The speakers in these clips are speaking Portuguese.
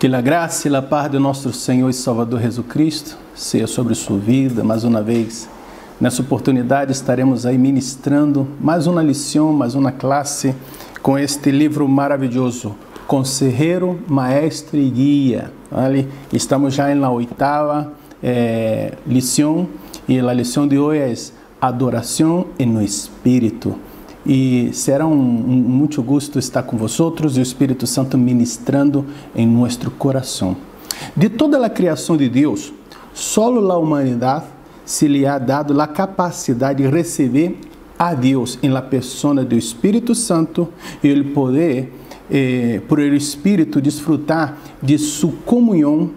Que a graça e a paz de nosso Senhor e Salvador Jesus Cristo seja sobre sua vida. Mais uma vez, nessa oportunidade estaremos aí ministrando mais uma lição, mais uma classe com este livro maravilhoso, Consejero, Maestro e Guia. Vale? Estamos já na oitava lição e a lição de hoje é Adoração no Espírito. E será muito gosto estar com vosotros e o Espírito Santo ministrando em nosso coração. De toda a criação de Deus, só a humanidade se lhe ha dado a capacidade de receber a Deus em la persona do Espírito Santo e ele poder, por el Espírito, desfrutar de sua comunhão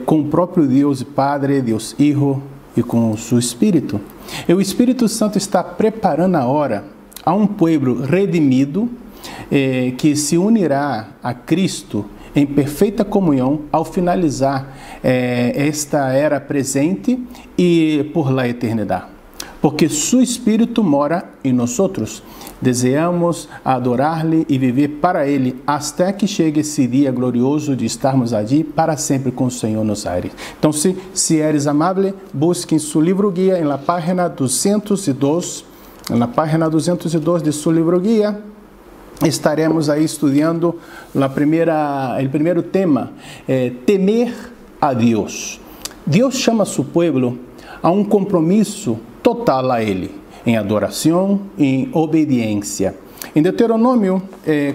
com o próprio Deus Padre, Deus Hijo e com o seu Espírito. E o Espírito Santo está preparando a hora a um povo redimido que se unirá a Cristo em perfeita comunhão ao finalizar esta era presente e por la eternidade. Porque seu Espírito mora em nós outros. Desejamos adorar-lhe e viver para ele até que chegue esse dia glorioso de estarmos ali para sempre com o Senhor nos aires. Então, se eres amável, busque em seu livro guia em la página 202. Na página 202 de seu livro guia, estaremos aí estudando o primeiro tema, temer a Deus. Deus chama seu povo a um compromisso total a Ele, em adoração e em obediência. Em Deuteronômio,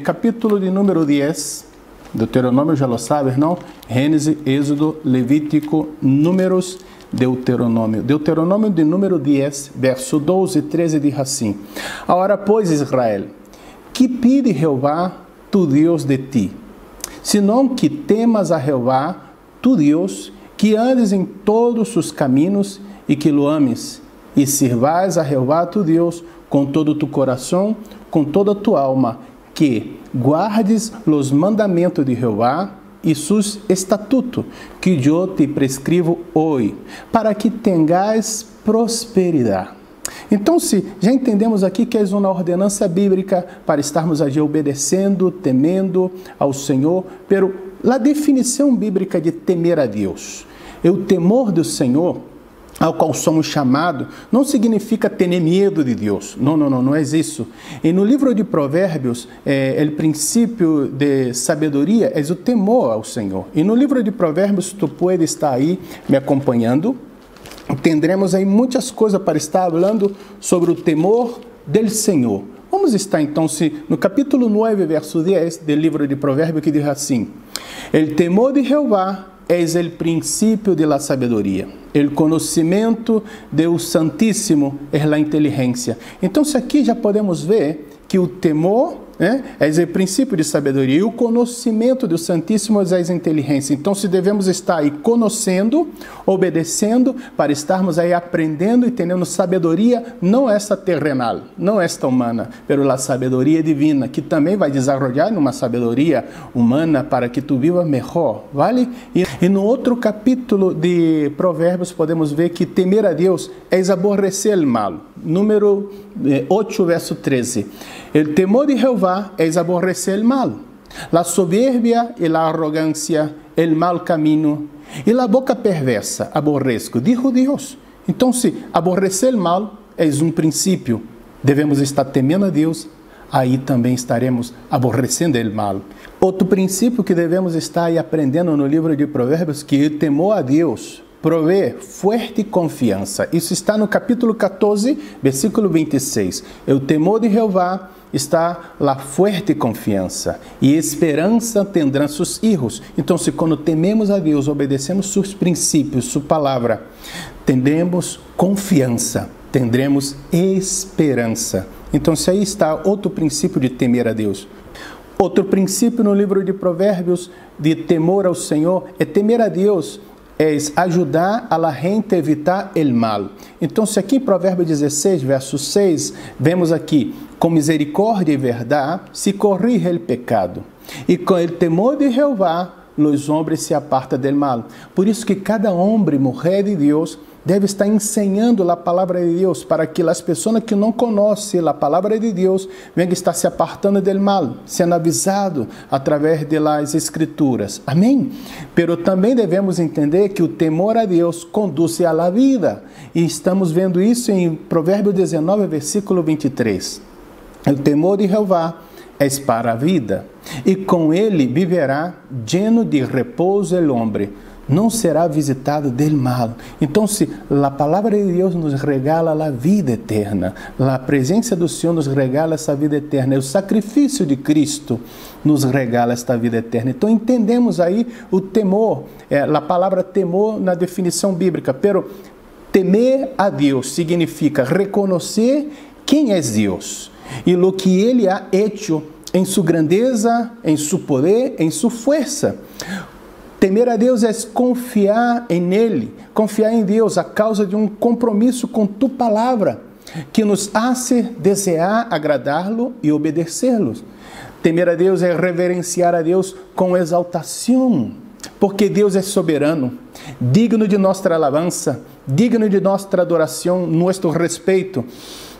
capítulo de número 10, Deuteronômio já lo sabes, não? Gênesis, Êxodo, Levítico, Números, Deuteronômio de número 10, verso 12 e 13 diz assim: Agora, pois, Israel, que pide Jeová, tu Deus de ti? Senão que temas a Jeová, tu Deus, que andes em todos os caminhos e que lo ames, e sirvas a Jeová, tu Deus, com todo tu coração, com toda tu alma, que guardes os mandamentos de Jeová e seus estatutos, que eu te prescrevo hoje, para que tenhas prosperidade. Então, já entendemos aqui que é uma ordenança bíblica para estarmos ali obedecendo, temendo ao Senhor, pero a definição bíblica de temer a Deus, o temor do Senhor, ao qual somos chamados, não significa ter medo de Deus. Não é isso. E no livro de Provérbios, o princípio de sabedoria é o temor ao Senhor. E no livro de Provérbios, tu pode estar aí me acompanhando. Tendremos aí muitas coisas para estar falando sobre o temor do Senhor. Vamos estar então no capítulo 9, verso 10 do livro de Provérbios, que diz assim: El temor de Jeová es el principio de la sabedoria. El conhecimento do Santíssimo é a inteligência. Então, aqui já podemos ver que o temor é o princípio de sabedoria e o conhecimento do Santíssimo é a inteligência. Então, devemos estar aí conhecendo, obedecendo, para estarmos aí aprendendo e tendo sabedoria, não essa terrenal, não esta humana, mas a sabedoria divina, que também vai desenvolver numa sabedoria humana para que tu vivas melhor, vale? E no outro capítulo de Provérbios podemos ver que temer a Deus é aborrecer o mal. Número 8, verso 13. El temor de Jehová es aborrecer el mal, la soberbia y la arrogancia, el mal camino y la boca perversa, aborrezco, dijo Dios. Então, aborrecer o mal é um princípio, devemos estar temendo a Deus, aí também estaremos aborrecendo o mal. Outro princípio que devemos estar aí aprendendo no livro de Provérbios, que o temor a Deus provê forte confiança. Isso está no capítulo 14, versículo 26. O temor de Jeová está la forte confiança e esperança tendrão seus filhos. Então, quando tememos a Deus, obedecemos seus princípios, sua palavra, tendremos confiança, tendremos esperança. Então, aí está outro princípio de temer a Deus. Outro princípio no livro de Provérbios de temor ao Senhor é temer a Deus, é ajudar a gente a evitar o mal. Então, aqui em Provérbios 16, verso 6, vemos aqui: com misericórdia e verdade se corrige o pecado, e com o temor de Jeová os homens se apartam del mal. Por isso que cada homem e mulher de Deus deve estar ensinando a palavra de Deus para que as pessoas que não conhecem a palavra de Deus venham estar se apartando do mal, sendo avisado através das escrituras. Amém? Pero também devemos entender que o temor a Deus conduz à vida. E estamos vendo isso em Provérbio 19, versículo 23. O temor de Jeová é para a vida, e com ele viverá lleno de repouso el hombre, não será visitado del mal. Então, se a palavra de Deus nos regala a vida eterna, a presença do Senhor nos regala essa vida eterna, o sacrifício de Cristo nos regala esta vida eterna. Então, entendemos aí o temor, a palavra temor na definição bíblica, pero temer a Deus significa reconhecer quem é Deus e o que Ele ha hecho em sua grandeza, em seu poder, em sua força. Temer a Deus é confiar em Ele, confiar em Deus a causa de um compromisso com tu palavra, que nos hace desejar agradá-lo e obedecê-lo. Temer a Deus é reverenciar a Deus com exaltação, porque Deus é soberano, digno de nossa alabança, digno de nossa adoração, nosso respeito.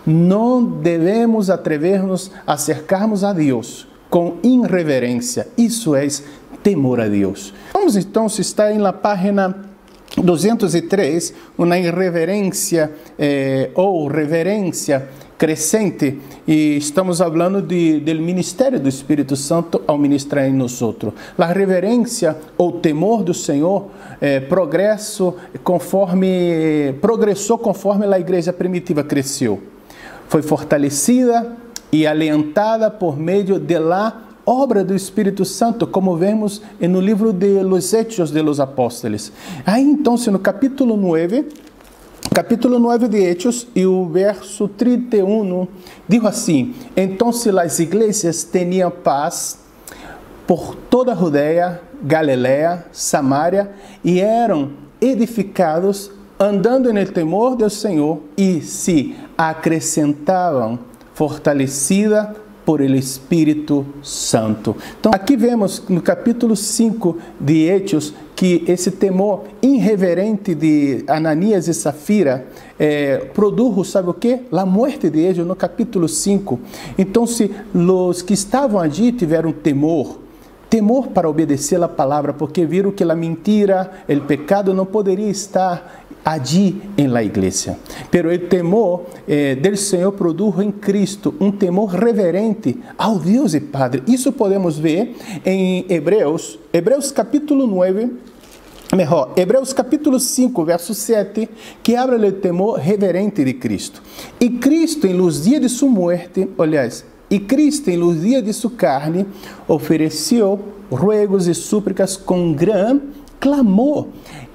Não devemos atrever-nos a acercarmos a Deus com irreverência. Isso é temor a Deus. Vamos então, se está na página 203, uma irreverência ou reverência crescente, e estamos falando do ministério do Espírito Santo ao ministrar em nós. A reverência ou temor do Senhor progressou conforme a igreja primitiva cresceu. Foi fortalecida e alentada por meio da obra do Espírito Santo, como vemos no livro de Los Hechos de los Apóstoles. Aí, então, no capítulo 9 de Hechos, e o verso 31, diz assim: então as igrejas tinham paz por toda a Judeia, Galileia, Samaria, e eram edificados andando no temor do Senhor, e se acrescentavam, fortalecida por el Espírito Santo. Então, aqui vemos no capítulo 5 de Hechos que esse temor irreverente de Ananias e Safira produjo, sabe o quê? A morte de eles no capítulo 5. Então, se os que estavam ali tiveram temor para obedecer a palavra, porque viram que a mentira, o pecado não poderia estar allí em la igreja. Pero o temor del Senhor produz em Cristo um temor reverente ao Deus e Padre. Isso podemos ver em Hebreus capítulo 9, Hebreus capítulo 5, verso 7, que habla do temor reverente de Cristo. E Cristo, em los dias de sua morte, e Cristo, em los dias de sua carne, ofereceu ruegos e súplicas com grande clamor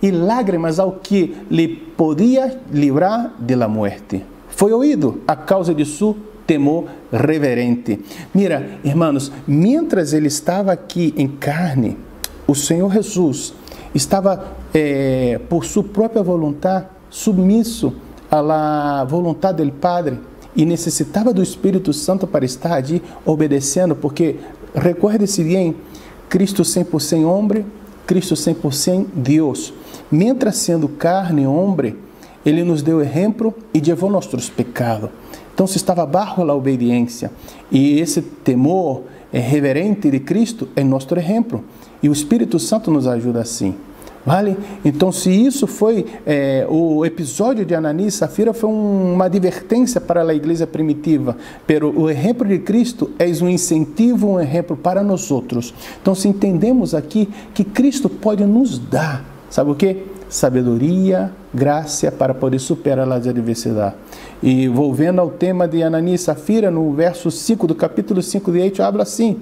e lágrimas ao que lhe podia livrar de la muerte. Foi ouído a causa de seu temor reverente. Mira, irmãos, mientras ele estava aqui em carne, o Senhor Jesus estava, por sua própria vontade, submisso à vontade do Padre, e necessitava do Espírito Santo para estar ali obedecendo, porque, recuerde-se bem, Cristo 100% homem, Cristo 100% Deus. Mientras sendo carne e homem, Ele nos deu exemplo e levou nossos pecados. Então, se estava bajo a obediência. E esse temor reverente de Cristo é nosso exemplo. E o Espírito Santo nos ajuda assim. Vale? Então, se isso foi o episódio de Ananias e Safira, foi uma advertência para a igreja primitiva, pero o exemplo de Cristo é um incentivo, um exemplo para nós outros. Então, se entendemos aqui que Cristo pode nos dar, sabe o quê? Sabedoria, graça para poder superar as adversidades. E voltando ao tema de Ananias e Safira, no verso 5 do capítulo 5 de Hechos, habla assim: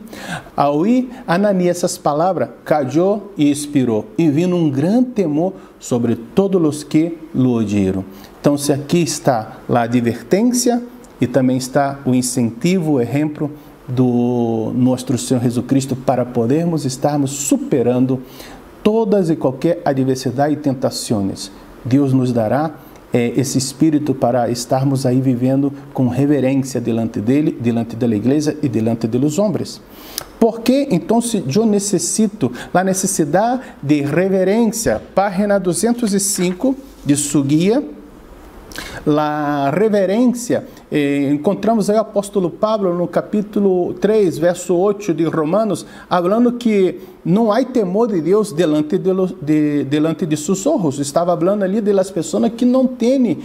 ao ouvir Ananias essas palavras, callou e expirou, e vindo um grande temor sobre todos os que lo odiaram. Então, se aqui está a advertência e também está o incentivo, o exemplo do nosso Senhor Jesus Cristo para podermos estarmos superando todas e qualquer adversidade e tentações. Deus nos dará esse espírito para estarmos aí vivendo com reverência diante dele, diante da igreja e diante dos homens. Porque então eu necessito a necessidade de reverência, página 205, de su guia. La reverência, encontramos aí o apóstolo Pablo no capítulo 3, verso 8 de Romanos, falando que não há temor de Deus delante de seus olhos. Estava falando ali das pessoas que não têm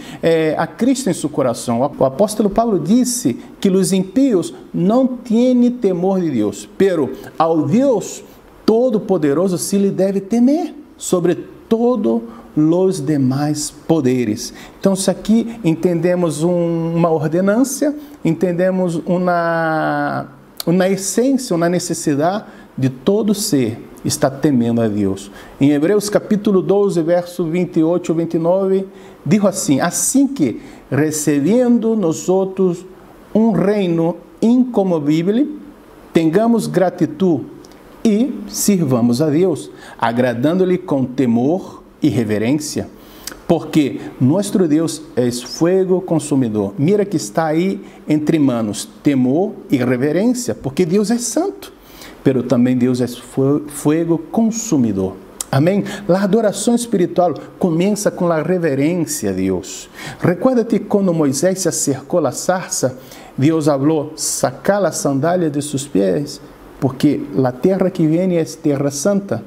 a Cristo em seu coração. O apóstolo Pablo disse que os impíos não têm temor de Deus, pero ao Deus Todo-Poderoso se lhe deve temer sobre todo os demais poderes. Então, se aqui entendemos uma ordenância, entendemos uma essência, uma necessidade de todo ser estar temendo a Deus. Em Hebreus capítulo 12, verso 28 e 29, diz assim: assim que, recebendo nós outros um reino incomovível, tenhamos gratidão e sirvamos a Deus, agradando-lhe com temor e reverência, porque nosso Deus é fogo consumidor. Mira que está aí entre manos, temor e reverência, porque Deus é santo, pero também Deus é fogo consumidor. Amém? A adoração espiritual começa com a reverência a Deus. Recuerda-te quando Moisés se acercou à sarça, Deus falou: saca a sandália de seus pés, porque a terra que vem é terra santa.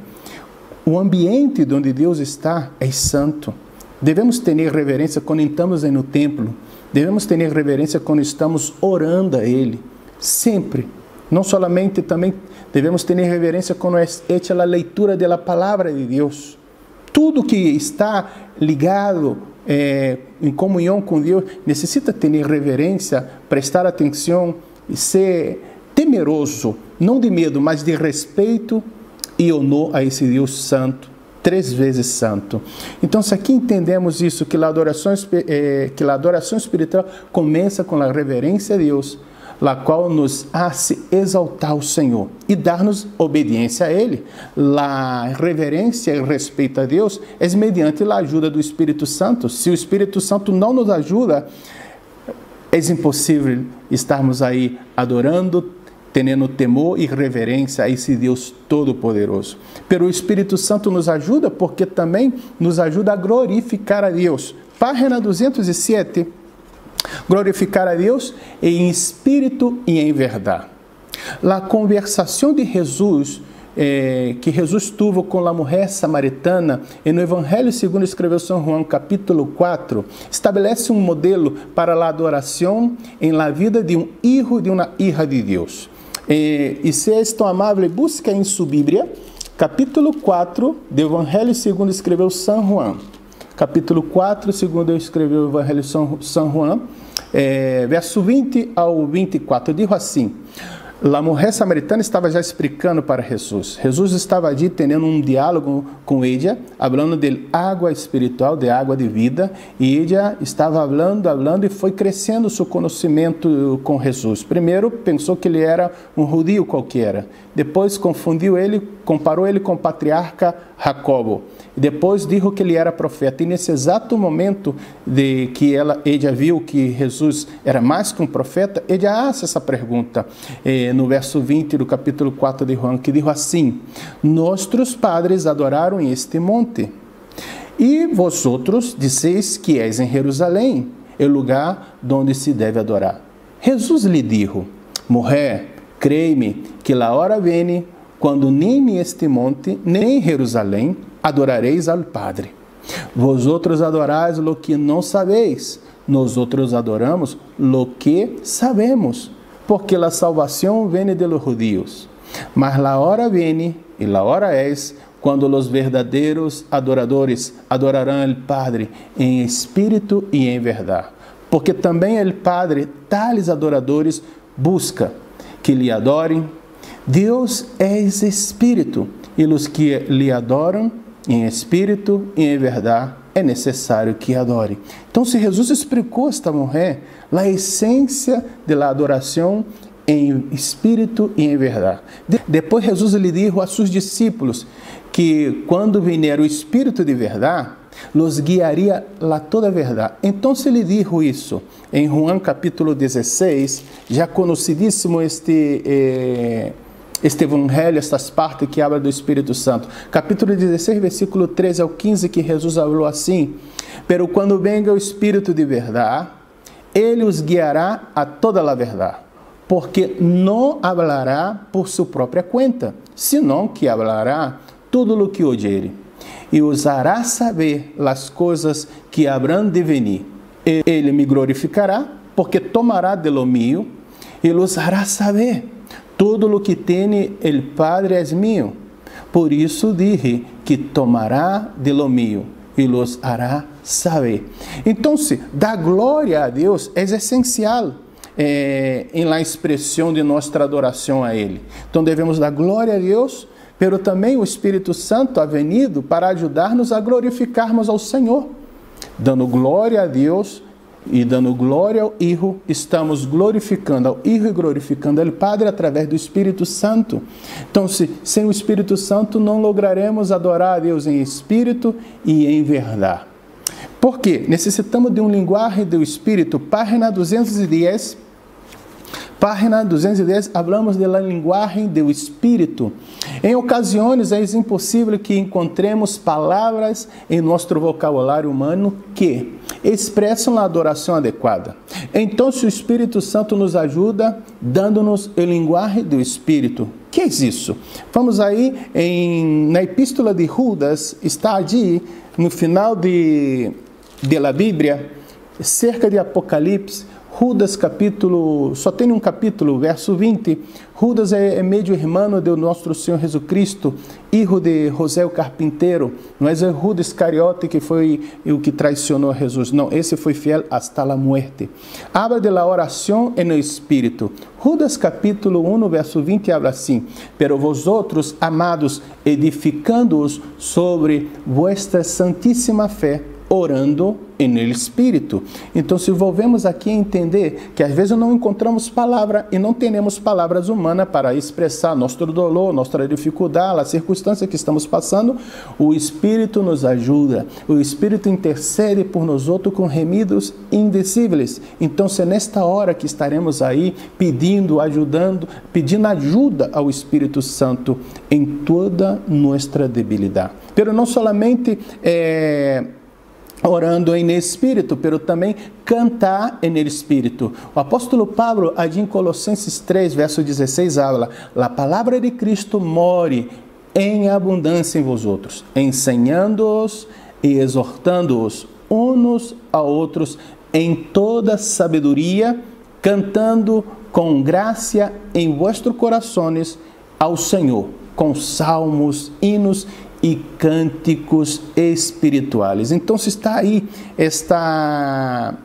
O ambiente onde Deus está é santo. Devemos ter reverência quando estamos no templo. Devemos ter reverência quando estamos orando a Ele. Sempre. Não solamente, também devemos ter reverência quando é feita a leitura da palavra de Deus. Tudo que está ligado em comunhão com Deus necessita ter reverência, prestar atenção e ser temeroso, não de medo, mas de respeito e honor a esse Deus santo, 3 vezes santo. Então, se aqui entendemos isso, que a adoração espiritual começa com a reverência a Deus, a qual nos hace exaltar o Senhor e dar-nos obediência a Ele. A reverência e respeito a Deus é mediante a ajuda do Espírito Santo. Se o Espírito Santo não nos ajuda, é impossível estarmos aí adorando, tendo temor e reverência a esse Deus Todo-Poderoso. Pero o Espírito Santo nos ajuda porque também nos ajuda a glorificar a Deus. Página 207. Glorificar a Deus em espírito e em verdade. A conversação de Jesus, que Jesus teve com a mulher samaritana, no Evangelho segundo escreveu São João, capítulo 4, estabelece um modelo para a adoração em la vida de um filho e de uma hija de Deus. E se és tão amável, busca em sua Bíblia, capítulo 4 do Evangelho segundo escreveu São João. Capítulo 4, segundo escreveu o Evangelho São João, verso 20 ao 24, diz assim: a mulher samaritana estava já explicando para Jesus. Jesus estava ali tendo um diálogo com ela, falando de água espiritual, de água de vida, e ela estava falando e foi crescendo seu conhecimento com Jesus. Primeiro pensou que ele era um judeu qualquer, depois confundiu ele, comparou ele com o patriarca Jacobo. Depois disse que ele era profeta. E nesse exato momento de que ela viu que Jesus era mais que um profeta, ela faz essa pergunta no verso 20 do capítulo 4 de João, que diz assim: nossos padres adoraram em este monte, e vosotros disseis que és em Jerusalém, o lugar onde se deve adorar. Jesus lhe disse: mulher, crei-me que a hora vem quando nem neste monte, nem em Jerusalém, adorareis ao Padre. Vosotros adorais lo que não sabeis, nós outros adoramos lo que sabemos, porque a salvação vem de los judíos. Mas a hora vem, e a hora es, quando os verdadeiros adoradores adorarão al Padre em espírito e em verdade. Porque também o Padre, tales adoradores, busca que lhe adorem. Deus é espírito, e os que lhe adoram em espírito e em verdade é necessário que adore. Então, se Jesus explicou a esta mulher a essência da adoração em espírito e em verdade. Depois Jesus lhe disse a seus discípulos que quando vier o Espírito de verdade, los guiaria a toda a verdade. Então ele disse isso em João capítulo 16, já conhecidíssimo este evangelho, estas partes que habla do Espírito Santo. Capítulo 16, versículo 13 ao 15, que Jesus falou assim: pero quando venga o Espírito de verdade, ele os guiará a toda a verdade, porque não hablará por sua própria conta, senão que hablará tudo o que oyere, e os hará saber as coisas que habrão de venir. Ele me glorificará, porque tomará de lo mío, e los hará saber. Tudo o que tem el Padre é mío. Por isso dije que tomará de lo mío e los hará saber. Então, dar glória a Deus é essencial em la expressão de nossa adoração a Ele. Então, devemos dar glória a Deus, pero também o Espírito Santo ha venido para ajudar-nos a glorificarmos ao Senhor. Dando glória a Deus e dando glória ao Hijo, estamos glorificando ao Hijo e glorificando ao Padre através do Espírito Santo. Então, sem o Espírito Santo, não lograremos adorar a Deus em espírito e em verdade. Por quê? Necessitamos de um linguagem do Espírito. Página 210, falamos da linguagem do Espírito. Em ocasiões, é impossível que encontremos palavras em nosso vocabulário humano que expressam a adoração adequada. Então, o Espírito Santo nos ajuda, dando-nos a linguagem do Espírito. O que é isso? Vamos aí, na Epístola de Judas, está ali, no final da Bíblia, cerca de Apocalipse. Judas capítulo, só tem um capítulo, verso 20. Judas é meio irmão do nosso Senhor Jesus Cristo, filho de José o carpinteiro. Não é o Judas Iscariote que foi o que traicionou Jesus. Não, esse foi fiel hasta la muerte. Habla de la oração en el Espírito. Judas capítulo 1, verso 20, habla assim: pero vosotros, amados, edificando-os sobre vuestra santíssima fé, orando em el Espírito. Então, se volvemos aqui a entender que às vezes não encontramos palavra e não temos palavras humanas para expressar nosso dolor, nossa dificuldade, a circunstância que estamos passando, o Espírito nos ajuda. O Espírito intercede por nós outros com gemidos indizíveis. Então, se nesta hora que estaremos aí pedindo ajuda ao Espírito Santo em toda nossa debilidade. Pero não solamente orando em Espírito, pero também cantar em Espírito. O apóstolo Pablo, em Colossenses 3, verso 16, habla: a palavra de Cristo more em abundância em vosotros, ensinando-os e exortando-os uns a outros em toda sabedoria, cantando com graça em vossos corações ao Senhor, com salmos, hinos e cânticos espirituais. Então, se está aí esta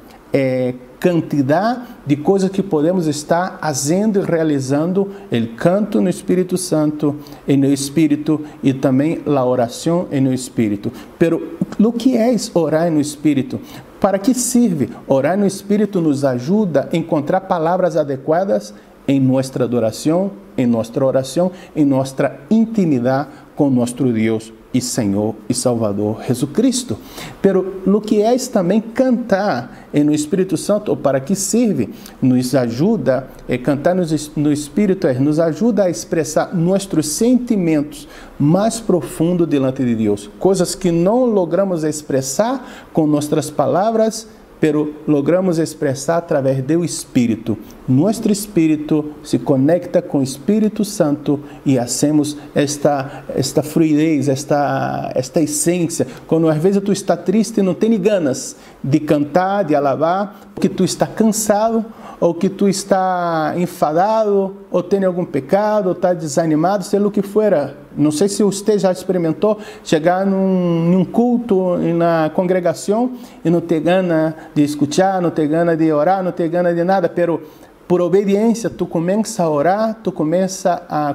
quantidade de coisas que podemos estar fazendo e realizando, o canto no Espírito Santo, no Espírito, e também a oração no Espírito. Pero o que é orar no Espírito? Para que serve? Orar no Espírito nos ajuda a encontrar palavras adequadas em nossa adoração, em nossa oração, em nossa intimidade com nosso Deus e Senhor e Salvador Jesus Cristo. Pero o que é também cantar no Espírito Santo, ou para que serve? Nos ajuda, cantar no Espírito nos ajuda a expressar nossos sentimentos mais profundos diante de Deus, coisas que não logramos expressar com nossas palavras, pero logramos expressar através do Espírito. Nosso Espírito se conecta com o Espírito Santo e hacemos esta fluidez, esta essência. Quando às vezes tu está triste e não tem ganas de cantar, de alabar, porque tu está cansado, ou que tu está enfadado, ou tem algum pecado, ou está desanimado, seja o que for. Não sei se você já experimentou chegar num culto, na congregação, e não ter gana de escutar, não ter gana de orar, não ter gana de nada, pero por obediência, tu começa a orar, tu começa a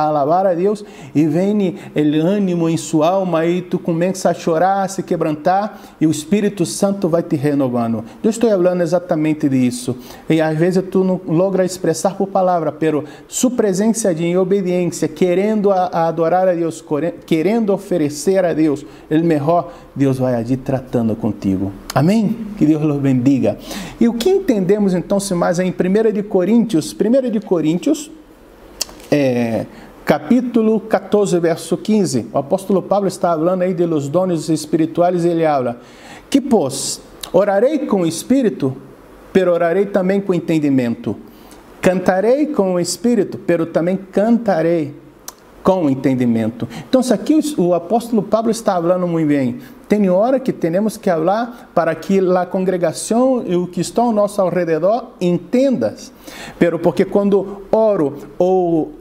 alabar a Deus, e vem o ânimo em sua alma, e tu começa a chorar, a se quebrantar, e o Espírito Santo vai te renovando. Eu estou falando exatamente disso. E às vezes tu não logra expressar por palavra, pero sua presença em obediência, querendo adorar a Deus, querendo oferecer a Deus o melhor, Deus vai agir tratando contigo. Amém? Que Deus os bendiga. E o que entendemos então, se mais em 1 de Coríntios, capítulo 14, verso 15. O apóstolo Pablo está falando aí de los dones espirituais e ele habla que, pois, orarei com o espírito, pero orarei também com entendimento. Cantarei com o espírito, pero também cantarei com entendimento. Então, aqui o apóstolo Pablo está falando muito bem. Tem hora que temos que falar para que a congregação e o que está ao nosso alrededor entendam. Porque quando oro ou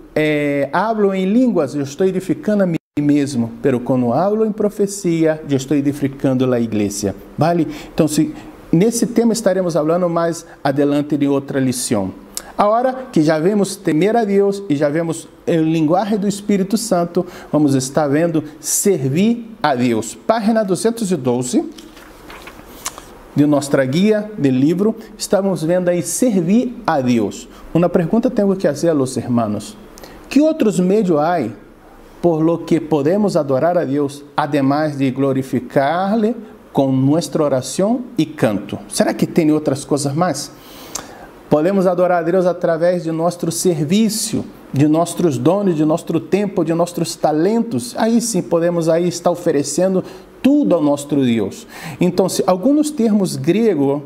hablo em línguas, eu estou edificando a mim mesmo. Pero quando hablo em profecia, eu estou edificando a igreja. Vale? Então, nesse tema estaremos falando mais adelante de outra lição. Agora que já vemos temer a Deus e já vemos o linguagem do Espírito Santo, vamos estar vendo servir a Deus. Página 212 de nossa guia de livro, estamos vendo aí servir a Deus. Uma pergunta tenho que fazer aos irmãos. Que outros meios há por lo que podemos adorar a Deus, ademais de glorificar-lhe com nossa oração e canto? Será que tem outras coisas mais? Podemos adorar a Deus através de nosso serviço, de nossos dons, de nosso tempo, de nossos talentos. Aí sim podemos aí estar oferecendo tudo ao nosso Deus. Então, alguns termos gregos,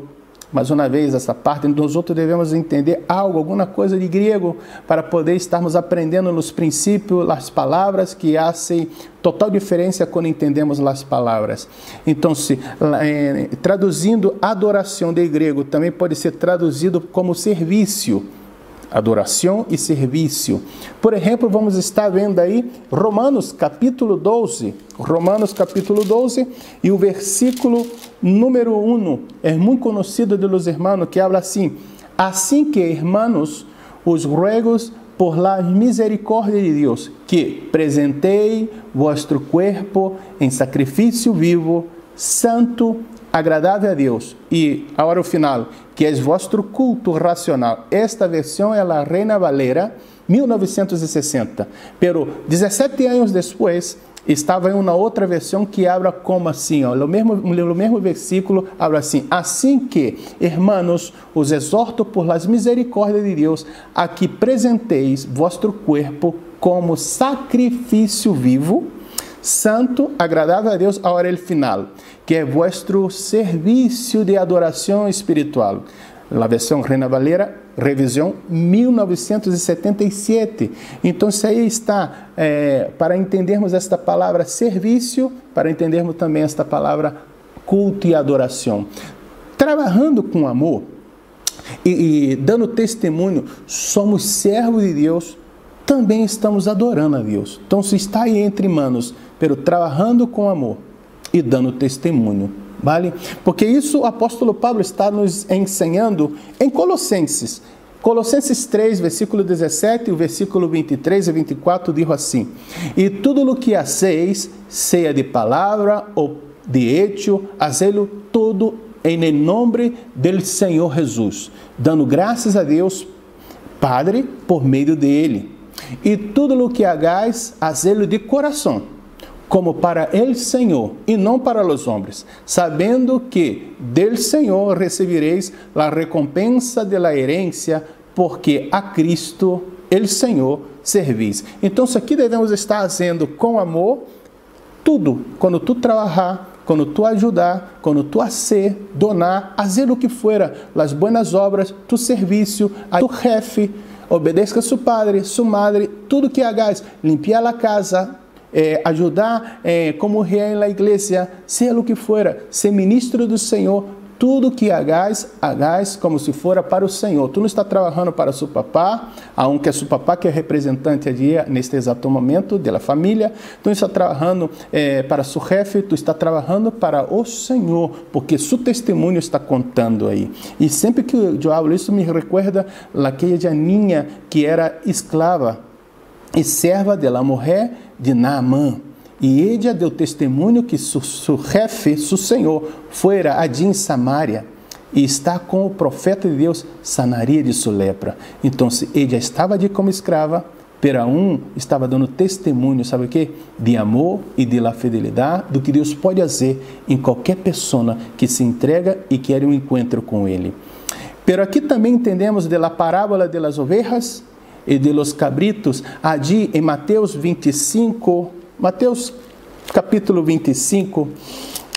mais uma vez essa parte, nós outros devemos entender alguma coisa de grego para poder estarmos aprendendo os princípios, as palavras que fazem total diferença quando entendemos as palavras. Então, traduzindo adoração de grego, também pode ser traduzido como serviço. Adoração e serviço. Por exemplo, vamos estar vendo aí Romanos capítulo 12. Romanos capítulo 12 e o versículo número 1. É muito conhecido de los hermanos que habla assim: assim que, hermanos, os ruegos por la misericórdia de Deus, que presentei vuestro cuerpo em sacrifício vivo, santo, agradável a Deus. E agora o final, que é vosso culto racional. Esta versão é a Reina Valera, 1960. Pero 17 anos depois, estava em uma outra versão que habla como assim, ó, no mesmo versículo, habla assim: assim que, hermanos, os exorto por las misericórdias de Deus, a que presenteis vosso corpo como sacrifício vivo, santo, agradável a Deus. Agora ele final, que é vosso serviço de adoração espiritual. A versão Reina Valera, revisão 1977. Então, isso aí está, para entendermos esta palavra serviço, para entendermos também esta palavra culto e adoração. Trabalhando com amor e dando testemunho, somos servos de Deus, também estamos adorando a Deus. Então, se está aí entre manos, pero trabalhando com amor e dando testemunho, vale? Porque isso o apóstolo Pablo está nos ensinando em Colossenses. Colossenses 3, versículo 17, o versículo 23 e 24, diz assim: e tudo o que haceis, seja de palavra ou de hecho, hacelo todo em nome do Senhor Jesus, dando graças a Deus Padre por meio dele. E tudo o que hagais, hacelo de coração, como para el Senhor e não para os homens, sabendo que del Senhor recebereis a recompensa de la herencia, porque a Cristo, el Senhor, servis. Então, isso aqui devemos estar fazendo com amor, tudo. Quando tu trabalhar, quando tu ajudar, quando tu hacer, donar, fazer o que fuera, as boas obras, tu serviço, a tu jefe, obedeça a seu padre, sua madre, tudo que hagas, limpiar a casa, ajudar como rei na igreja, seja o que for, ser ministro do Senhor, tudo que hagas como se fora para o Senhor. Tu não está trabalhando para seu papá, aunque é seu papá que é representante ali neste exato momento da família. Tu não está trabalhando para seu jefe, tu está trabalhando para o Senhor, porque seu testemunho está contando aí. E sempre que eu hablo isso, me recuerda aquela ninha que era escrava e serva de la mulher de Naamã. E ela deu testemunho que seu jefe, seu senhor, fora allí em Samaria e está com o profeta de Deus, sanaria de sua lepra. Então, ela estava ali como escrava, pero estava dando testemunho, sabe o quê? De amor e de la fidelidade, do que Deus pode fazer em qualquer pessoa que se entrega e quer um encontro com Ele. Pero aqui também entendemos da parábola das ovelhas y de los cabritos, allí en Mateus 25, Mateus capítulo 25,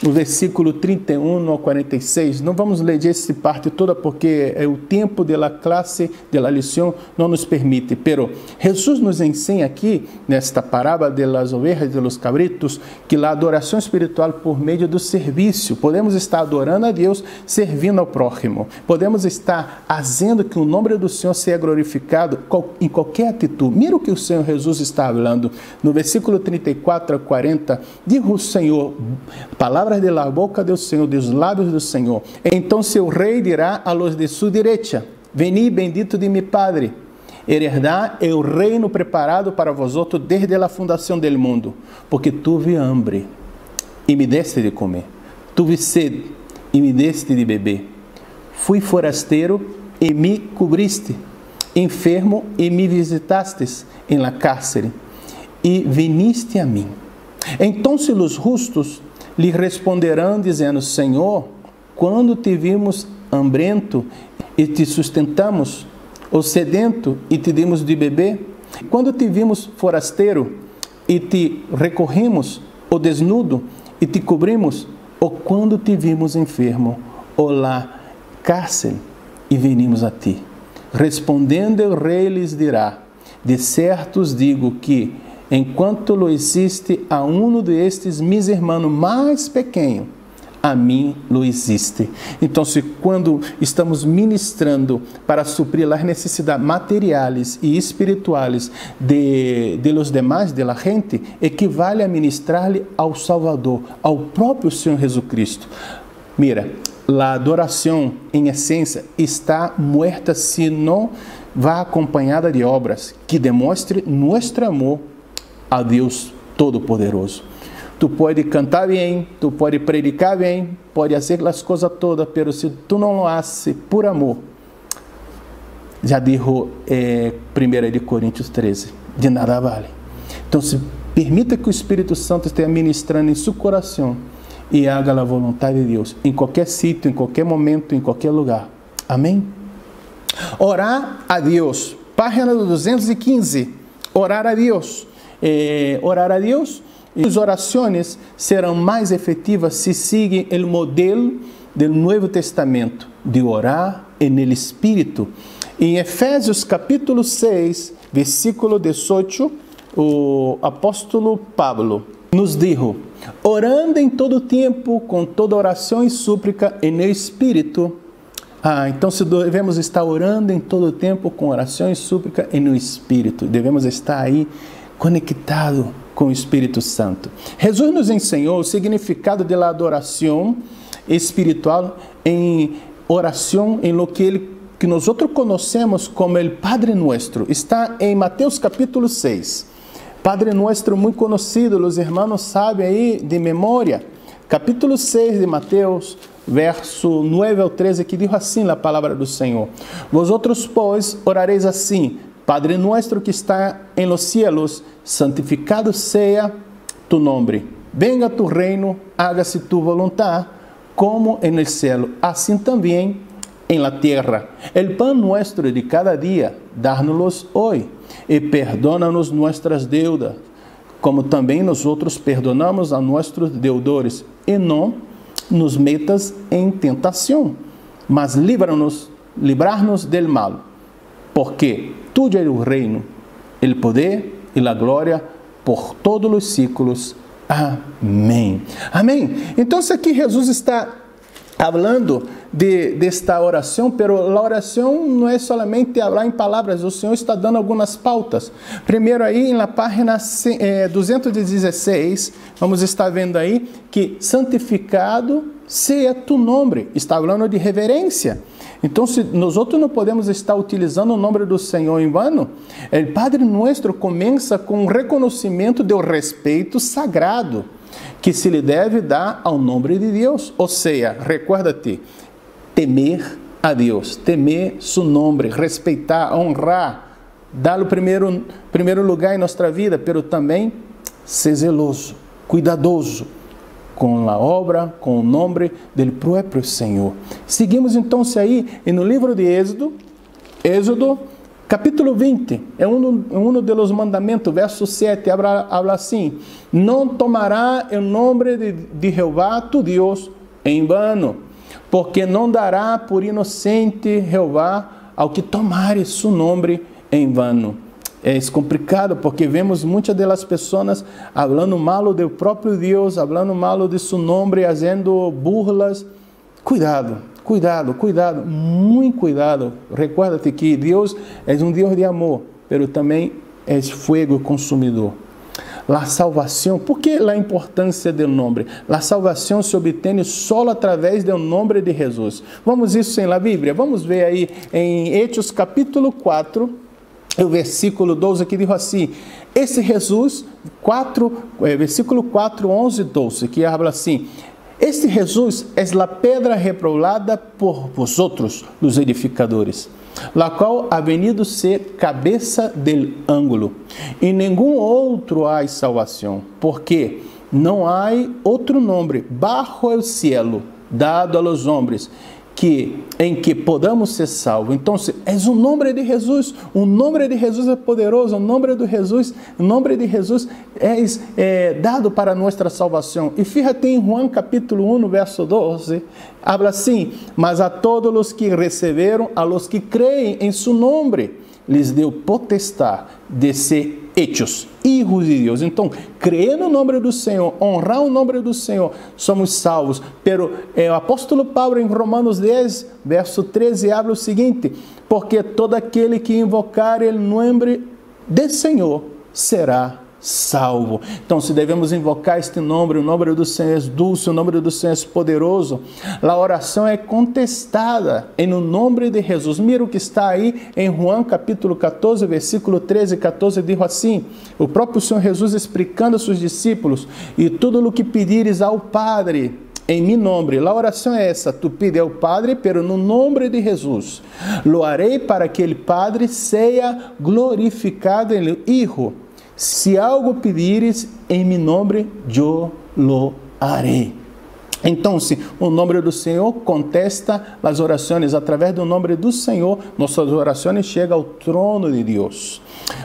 o versículo 31 ao 46. Não vamos ler essa parte toda porque o tempo da classe, da lição, não nos permite. Pero Jesus nos ensina aqui, nesta parábola de las ovejas e de los cabritos, que a adoração espiritual por meio do serviço. Podemos estar adorando a Deus, servindo ao próximo. Podemos estar fazendo que o nome do Senhor seja glorificado em qualquer atitude. Mira o que o Senhor Jesus está falando. No versículo 34 a 40, diz o Senhor, palavras de la boca do Senhor, dos lábios do Senhor. Então seu rei dirá a los de sua direita: Veni, bendito de mi Padre, herdad o reino preparado para vosotros desde a fundação del mundo, porque tuve hambre e me deste de comer, tuve sede e me deste de beber, fui forasteiro e me cubriste, enfermo e me visitastes en la cárcere, e viniste a mim. Então os justos lhe responderão dizendo: Senhor, quando te vimos hambrento e te sustentamos, ou sedento e te demos de beber? Quando te vimos forasteiro e te recorrimos, ou desnudo e te cobrimos? Ou quando te vimos enfermo, ou lá cárcere e venimos a ti? Respondendo o rei lhes dirá: de certo os digo que, enquanto lo hiciste a uno de estes mis hermanos mais pequenos, a mim lo hiciste. Então, quando estamos ministrando para suprir as necessidades materiais e espirituais de los demás, de la gente, equivale a ministrar-lhe ao Salvador, ao próprio Senhor Jesus Cristo. Mira, a adoração, em essência, está muerta se não vá acompanhada de obras que demonstrem nosso amor a Deus Todo-Poderoso. Tu pode cantar bem, tu pode predicar bem, pode fazer as coisas todas, pero se tu não lo haces por amor, já dijo 1 Coríntios 13, de nada vale. Então, permita que o Espírito Santo esteja ministrando em seu coração e haga a vontade de Deus, em qualquer sítio, em qualquer momento, em qualquer lugar. Amém? Orar a Deus. Página 215. Orar a Deus. Orar a Deus. As orações serão mais efetivas se seguem o modelo do Novo Testamento, de orar no Espírito. Em Efésios capítulo 6, versículo 18, o apóstolo Pablo nos dijo: orando em todo tempo, com toda oração e súplica no Espírito. Então se devemos estar orando em todo tempo, com oração e súplica no Espírito. Devemos estar aí conectado com o Espírito Santo. Jesus nos ensinou o significado da adoração espiritual em oração, em lo que nós conhecemos como o Padre Nuestro. Está em Mateus capítulo 6. Padre Nuestro muito conhecido, os irmãos sabem aí de memória. Capítulo 6 de Mateus, verso 9 ao 13, que diz assim a palavra do Senhor: Vosotros, pois, orareis assim: Padre nuestro que está en los cielos, santificado sea tu nombre. Venga tu reino, hágase tu voluntad, como en el cielo, así también en la tierra. El pan nuestro de cada día, dárnoslo hoy, y perdónanos nuestras deudas, como também nosotros perdonamos a nuestros deudores, e não nos metas em tentação, mas livrar-nos del mal, porque tuyo é o reino, o poder e a glória por todos os séculos. Amém. Amém. Então, aqui Jesus está falando desta oração, pero a oração não é somente falar em palavras, o Senhor está dando algumas pautas. Primeiro aí, na página 216, vamos estar vendo aí que santificado seja tu nome. Está falando de reverência. Então, se nós não podemos estar utilizando o nome do Senhor em vano, o Padre Nuestro começa com um reconhecimento do respeito sagrado que se lhe deve dar ao nome de Deus. Ou seja, recuerda-te, temer a Deus, temer seu nome, respeitar, honrar, dar o primeiro lugar em nossa vida, pero também ser zeloso, cuidadoso com a obra, com o nome do próprio Senhor. Seguimos então aí no livro de Êxodo, Capítulo 20, é um dos mandamentos, verso 7, habla assim: não tomará o nome de Jeová tu Deus em vano, porque não dará por inocente Jeová ao que tomare su nome em vano. É complicado porque vemos muitas das pessoas falando mal do próprio Deus, falando mal de seu nome, fazendo burlas. Cuidado, cuidado, cuidado, muito cuidado. Recuerda-te que Deus é um Deus de amor, mas também é fogo consumidor. A salvação, por que a importância do nome? A salvação se obtém só através do nome de Jesus. Vamos isso em la Bíblia? Vamos ver aí em Hechos capítulo 4, o versículo 12, que diz assim: esse Jesus, versículo 4, 11 e 12, que habla assim: este Jesus é a pedra reprolada por vosotros, os edificadores, la qual ha venido ser cabeça del ângulo. E nenhum outro há salvação, porque não há outro nome bajo el cielo dado a los hombres em que podamos ser salvos. Então, é o nome de Jesus. O nome de Jesus é poderoso. O nome de Jesus é dado para nossa salvação. E fíjate em Juan capítulo 1, verso 12, habla assim: mas a todos os que receberam, a los que creem em su nome, lhes deu potestade de ser hechos hijos de Deus. Então, crer no nome do Senhor, honrar o nome do Senhor, somos salvos. Pero o apóstolo Paulo em Romanos 10, verso 13, habla o seguinte: porque todo aquele que invocar o nome do Senhor será salvo. Então, se devemos invocar este nome, o nome do Senhor é dulce, o nome do Senhor é poderoso. A oração é contestada em nome de Jesus. Mira o que está aí em Juan capítulo 14, versículo 13 e 14, diz assim: o próprio Senhor Jesus explicando a seus discípulos: e tudo o que pedires ao Padre em meu nome, a oração é essa: tu pide ao Padre, pero no nome de Jesus, lo harei para que o Padre seja glorificado em el Hijo. Se algo pedires em meu nome, eu lo harei. Então, o nome do Senhor contesta as orações. Através do nome do Senhor, nossas orações chegam ao trono de Deus.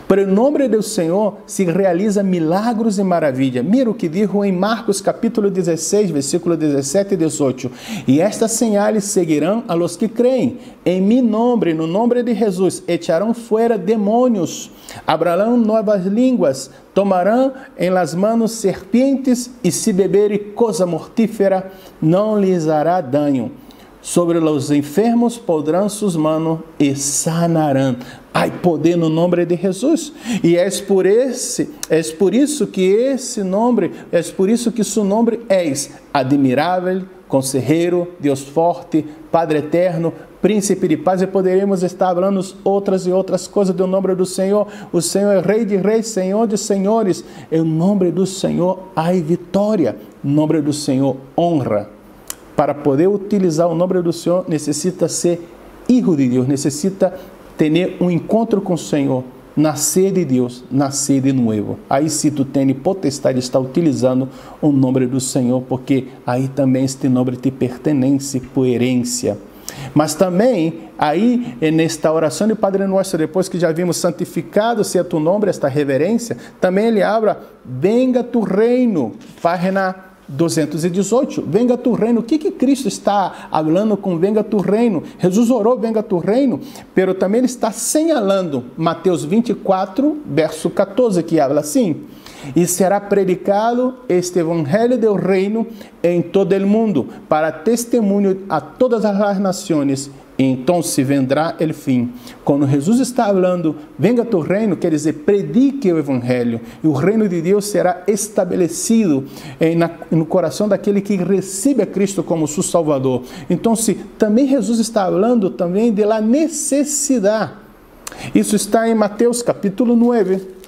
Pero o nome do Senhor se realiza milagros e maravilhas. Mira o que diz em Marcos capítulo 16, versículo 17 e 18. E estas señales seguirão a los que creem. Em meu nome, no nome de Jesus, echarão fora demônios, hablarão novas línguas, tomarão em las manos serpientes, e se beberem coisa mortífera, não lhes hará dano. Sobre os enfermos podrão sus manos e sanarão. Há poder no nome de Jesus. E é por isso que seu nome é admirável, conselheiro, Deus forte, Padre eterno, Príncipe de paz. E poderemos estar falando outras e outras coisas do nome do Senhor. O Senhor é Rei de reis, Senhor de senhores. Em nome do Senhor há vitória. No nome do Senhor honra. Para poder utilizar o nome do Senhor, necessita ser filho de Deus, necessita ter um encontro com o Senhor, nascer de Deus, nascer de novo. Aí se tu tens potestade de estar utilizando o nome do Senhor, porque aí também este nome te pertence por herência. Mas também, aí, nesta oração de Padre Nosso, depois que já vimos santificado seja tu nome, esta reverência, também ele abre: venga tu reino, página 218, venga tu reino. O que Cristo está falando com venga tu reino? Jesus orou venga tu reino, pero também ele está assinalando Mateus 24, verso 14, que habla assim: e será predicado este evangelho do reino em todo o mundo, para testemunho a todas as nações, e então se vendrá o fim. Quando Jesus está falando, venga tu reino, quer dizer, predique o evangelho, e o reino de Deus será estabelecido no coração daquele que recebe a Cristo como seu Salvador. Então, também Jesus está falando também de la necessidade. Isso está em Mateus capítulo 9,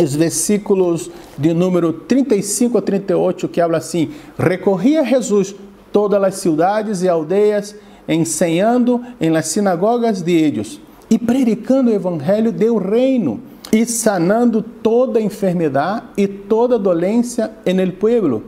os versículos de número 35 a 38, que habla assim: recorria Jesus todas as cidades e aldeias, ensinando em las sinagogas de ellos, e predicando o evangelho do reino, e sanando toda enfermidade e toda dolência en el pueblo.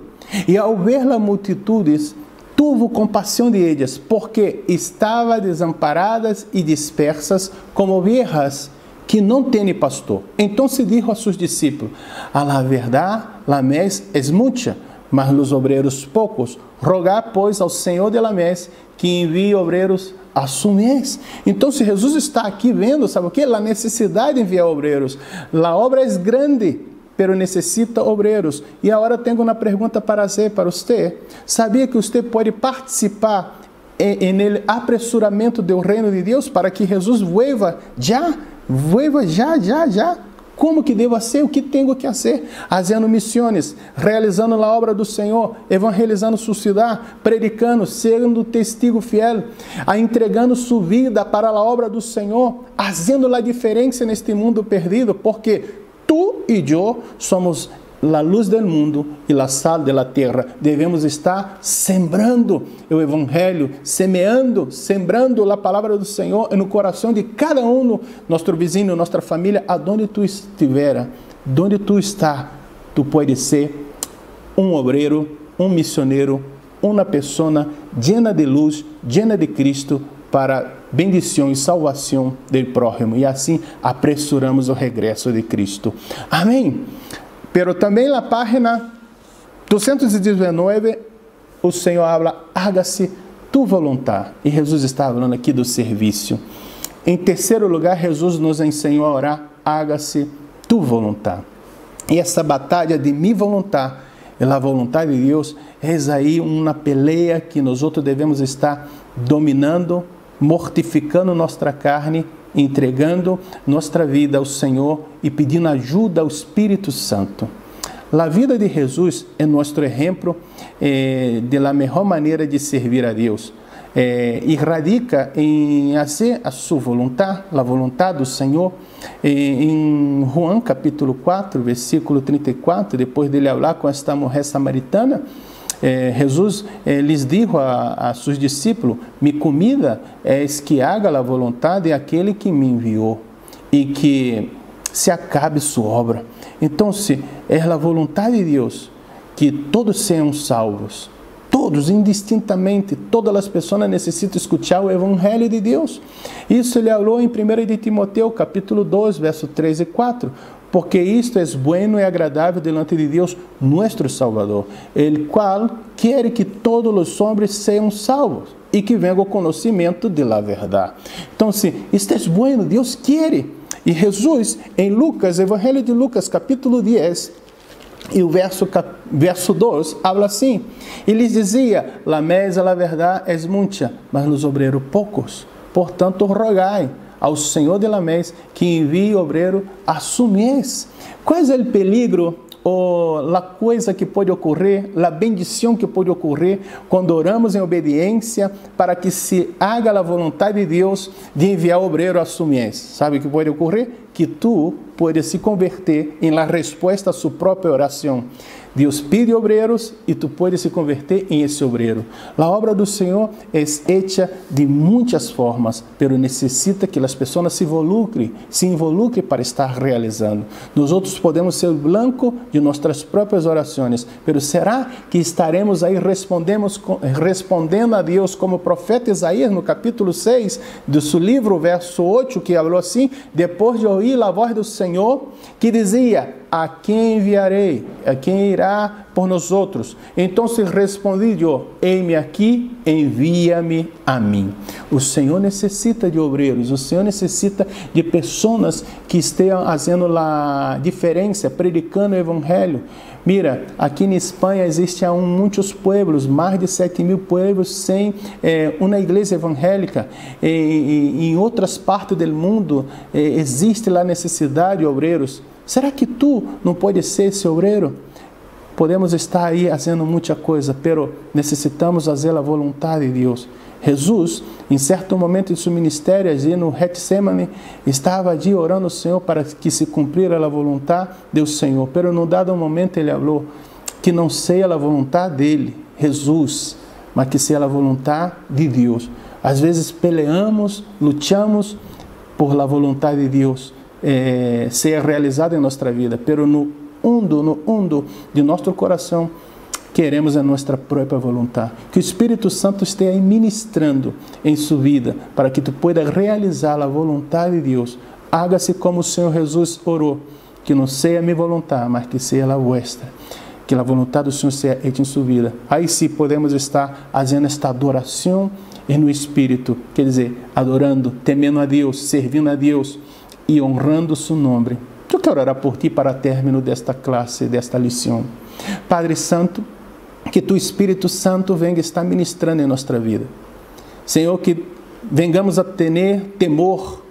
E ao ver las multitudes, tuvo compaixão de ellas, porque estavam desamparadas e dispersas como ovelhas que não tem pastor. Então se dijo a seus discípulos: a la verdad, la mies es mucha, mas los obreros pocos. Rogar, pois, ao Senhor de la mies que envie obreiros a su mies. Então, se Jesus está aqui vendo, sabe o que? A necessidade de enviar obreiros. A obra é grande, pero necessita obreiros. E agora tenho uma pergunta para fazer para você. Sabia que você pode participar no apressuramento do reino de Deus para que Jesus vuelva já? Vuelva já. Como que devo ser? O que tenho que fazer? Fazendo missões, realizando a obra do Senhor, evangelizando sua cidade, predicando, sendo testigo fiel, entregando sua vida para a obra do Senhor, fazendo a diferença neste mundo perdido, porque tu e eu somos a luz do mundo e a sal da terra. Devemos estar sembrando o evangelho, sembrando a palavra do Senhor no coração de cada um, nosso vizinho, nossa família, aonde tu estiver, onde tu está, tu pode ser um obreiro, um missioneiro, uma pessoa llena de luz, llena de Cristo, para bendição e salvação do próximo. E assim apressuramos o regresso de Cristo. Amém. Pero também na página 219, o Senhor habla: hágase tu vontade. E Jesus está falando aqui do serviço. Em terceiro lugar, Jesus nos ensinou a orar: hágase tu vontade. E essa batalha de minha vontade e a vontade de Deus é aí uma peleia que nós outros devemos estar dominando, mortificando nossa carne, entregando nossa vida ao Senhor e pedindo ajuda ao Espírito Santo. A vida de Jesus é nosso exemplo de la melhor maneira de servir a Deus. E radica em fazer a sua vontade, a vontade do Senhor. Em João capítulo 4, versículo 34, depois dele falar com esta mulher samaritana, Jesus lhes dijo a seus discípulos: mi comida é que haga a vontade daquele que me enviou e que se acabe sua obra. Então, se é a vontade de Deus que todos sejam salvos, todos, indistintamente, todas as pessoas necessitam escutar o Evangelho de Deus. Isso ele falou em 1 de Timoteo, capítulo 2, verso 3 e 4. Porque isto é bueno e agradável delante de Deus, nosso Salvador, el qual quer que todos os homens sejam salvos e que venham ao conhecimento de la verdade. Então, se isto é bueno, Deus quer. E Jesus, em Lucas, Evangelho de Lucas, capítulo 10, e o verso 2, habla assim: e lhes dizia: la mies, la verdade, es mucha, mas os obreiros poucos. Portanto, rogai ao Senhor de la mies que envie obreiro a su mies. Qual é o peligro ou a coisa que pode ocorrer, a bendição que pode ocorrer quando oramos em obediência para que se haga a vontade de Deus de enviar obreiro a su mies? Sabe o que pode ocorrer? Que tu podes se converter em la resposta a sua própria oração. Deus pede obreiros e tu podes se converter em esse obreiro. A obra do Senhor é hecha de muitas formas, pero necessita que as pessoas se involucrem para estar realizando. Nós outros podemos ser o blanco de nossas próprias orações, pero será que estaremos aí respondendo a Deus como o profeta Isaías no capítulo 6 do seu livro, verso 8, que falou assim: depois de ouvir a voz do Senhor, que dizia: a quem enviarei? A quem irá por nós outros? Então se respondi eu: eis-me aqui, envia-me a mim. O Senhor necessita de obreiros, o Senhor necessita de pessoas que estejam fazendo a diferença, predicando o Evangelho. Mira, aqui na Espanha existem muitos pueblos, mais de 7.000 pueblos sem uma igreja evangélica. Em outras partes do mundo existe a necessidade de obreiros. Será que tu não pode ser esse obreiro? Podemos estar aí fazendo muita coisa, pero necessitamos fazer a vontade de Deus. Jesus, em certo momento de seu ministério, ali no Getsemane, estava ali orando ao Senhor para que se cumprira a vontade do Senhor. Pero num dado momento ele falou que não seja a vontade dele, Jesus, mas que seja a vontade de Deus. Às vezes peleamos, lutamos por la vontade de Deus ser realizada em nossa vida, pero no fundo de nosso coração queremos a nossa própria vontade. Que o Espírito Santo esteja aí ministrando em sua vida para que tu puedas realizar a vontade de Deus Hágase como o Senhor Jesus orou, que não seja minha vontade, mas que seja a vuestra. Que a vontade do Senhor seja feita em sua vida. Aí sim podemos estar fazendo esta adoração no Espírito, quer dizer, adorando, temendo a Deus, servindo a Deus e honrando seu nome. Eu quero orar por ti para término desta classe, desta lição. Padre Santo, que tu Espírito Santo venha estar ministrando em nossa vida. Senhor, que vengamos a ter temor,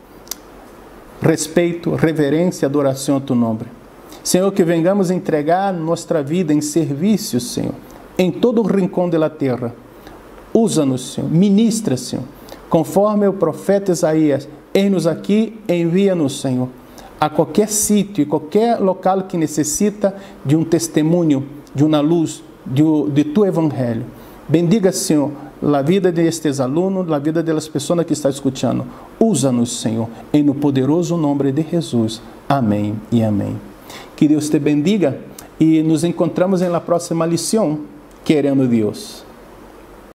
respeito, reverência, adoração a tu nome. Senhor, que vengamos entregar nossa vida em serviço, Senhor, em todo o rincão da terra. Usa-nos, Senhor, ministra, Senhor, conforme o profeta Isaías, eis-nos aqui, envia-nos, Senhor, a qualquer sítio e qualquer local que necessita de um testemunho, de uma luz, de tu evangelho. Bendiga, Senhor, a vida destes alunos, a vida das pessoas que estão escutando. Usa-nos, Senhor, em no poderoso nome de Jesus. Amém e amém. Que Deus te bendiga e nos encontramos na próxima lição, querendo Deus.